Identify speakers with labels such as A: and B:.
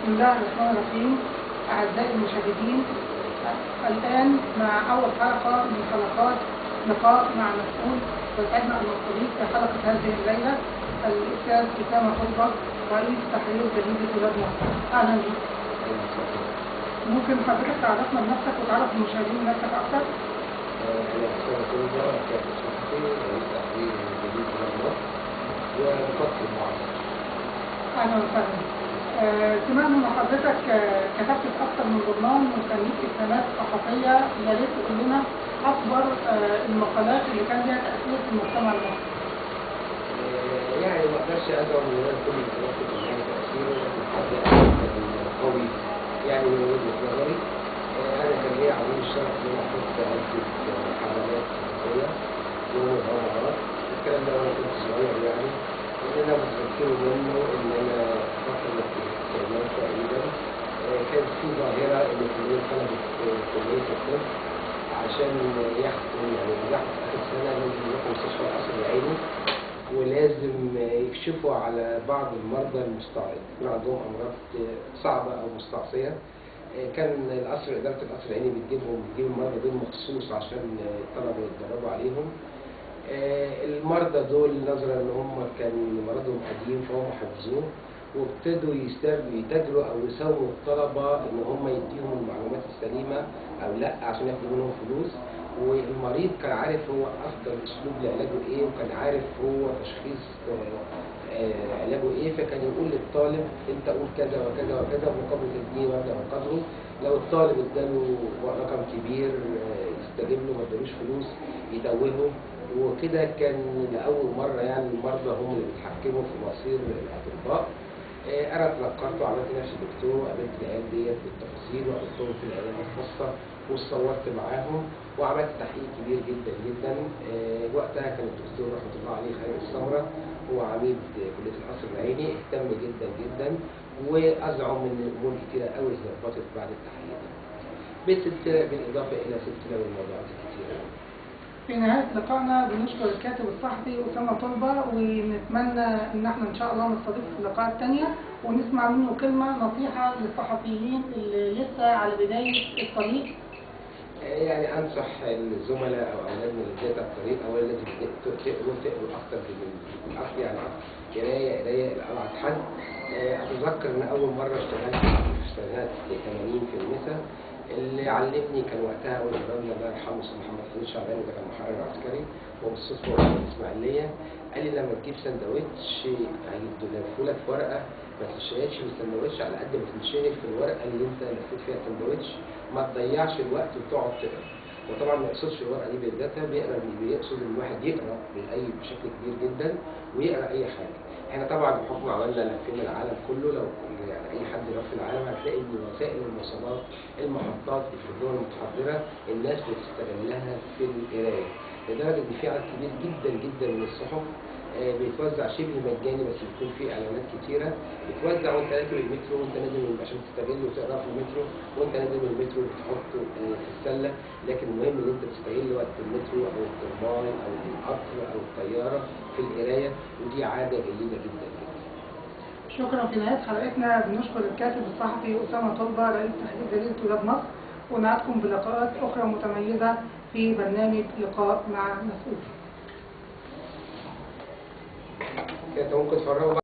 A: بسم الله الرحمن الرحيم. أعزائي المشاهدين، الآن مع أول حلقة من حلقات لقاء مع مسؤول، ويسعدنا أن نستضيف في حلقة هذه الليلة الأستاذ أسامة طلبة، رئيس تحرير جريدة ولاد مصر. أهلا بك. ممكن حضرتك تعرفنا بنفسك وتعرف المشاهدين بنفسك أكثر؟
B: أنا أسامة طلبة، كاتب صحفي، رئيس تحرير جريدة ولاد مصر ومفكر معاصر.
A: أهلا وسهلا. سمعنا ان حضرتك كتبت في اكثر من جورنال وكان ليك اسهامات صحفيه، يا ريت تقول لنا اكبر المقالات اللي كان ليها تاثير في المجتمع المصري.
B: يعني ما اقدرش ادعو من غير كل الكلام اللي لها تاثير، لكن حد كان قوي يعني من وجهه نظري. انا كان ليا عظيم الشرف ان انا كنت اكتب حملات صحفيه ومؤتمرات. الكلام ده وانا كنت صغير يعني، اللي انا متذكره منه ان انا فتره التسعينات تقريبا كانت في ظاهره ان كليه طلبه كليه الطب عشان ياخدوا يعني ياخدوا في اخر سنه لازم يروحوا مستشفى القصر العيني، ولازم يكشفوا على بعض المرضى يكون عندهم امراض صعبه او مستعصيه. كان اداره القصر العيني بتجيب المرضى دول مخصوص عشان الطلبه يتدربوا عليهم. المرضى دول نظرا ان هم كان مرضهم قديم فهم حفظوه، وابتدوا يتاجروا او يساوموا الطلبه ان هم يديهم المعلومات السليمه او لا عشان ياخدوا منهم فلوس. والمريض كان عارف هو افضل اسلوب لعلاجه ايه، وكان عارف هو تشخيص علاجه ايه، فكان يقول للطالب انت قول كذا وكذا وكذا مقابل تديه مبلغ وقدره. لو الطالب اداله رقم كبير يستجيب له، ما ادالوش فلوس يتوهه. وكده كان لأول مرة يعني المرضى هم اللي بيتحكموا في مصير الأطباء. أنا تلقرت وعملت نفسي دكتور، وقابلت العيال ديت بالتفاصيل وقابلتهم في العيادات الخاصة واتصورت معاهم وعملت تحقيق كبير جدا جدا. وقتها كان الدكتور رحمة الله عليه خير السمرة هو عميد كلية القصر العيني، اهتم جدا جدا وأزعم إن الأمور كتيرة قوي اتظبطت بعد التحقيق ده، بالإضافة إلى سلسلة من الموضوعات الكتيرة.
A: في نهاية لقائنا بنشكر الكاتب الصحفي أسامة طلبة، ونتمنى إن احنا إن شاء الله نستضيف في لقاءات تانية ونسمع منه كلمة نصيحة للصحفيين اللي لسه على بداية الطريق.
B: يعني أنصح الزملاء أو أولادنا اللي بداية الطريق أولا لازم تقروا أكتر من الأخ يعني قراية لأبعد حد. أتذكر إن أول مرة اشتغلت في سنة 80 في النسا، اللي علمني كان وقتها أول الراجل الله يرحمه أستاذ محمد خليل شعبان، وده كان محرر عسكري وبالصدفة هو في الإسماعيلية. قال لي لما تجيب سندوتش هيلفوا لك في ورقة ما تشيلش من السندوتش على قد ما تنشغل في الورقة اللي أنت لفيت فيها السندوتش، ما تضيعش الوقت وتقعد تقرا. وطبعا ما يقصدش الورقة دي بذاتها، بيقصد إن الواحد يقرا بشكل كبير جدا ويقرا أي حاجة. احنا طبعا بحكم عملنا لفينا العالم كله، لو يعني اي حد يروح في العالم هتلاقي ان وسائل المواصلات المحطات في الدول المتحضره الناس بتستغلها في القرايه، لدرجه ان في عدد كبير جدا جدا من الصحف بيتوزع شبه مجاني بس بيكون فيه اعلانات كتيره، بتوزع وانت راكب المترو وانت نازل عشان تستغل وتقرا في المترو، وانت نازل من المترو بتحطه في السله. لكن المهم ان انت تستغل وقت المترو او الترمان او القطر او الطياره في القرايه، ودي عاده جيده جدا جدا.
A: شكرا. في نهاية حلقتنا بنشكر الكاتب الصحفي أسامة طلبة، رئيس تحرير جريدة ولاد مصر، ونعدكم بلقاءات أخرى متميزة في برنامج لقاء مع مسؤول.
B: انت ممكن تفرغوا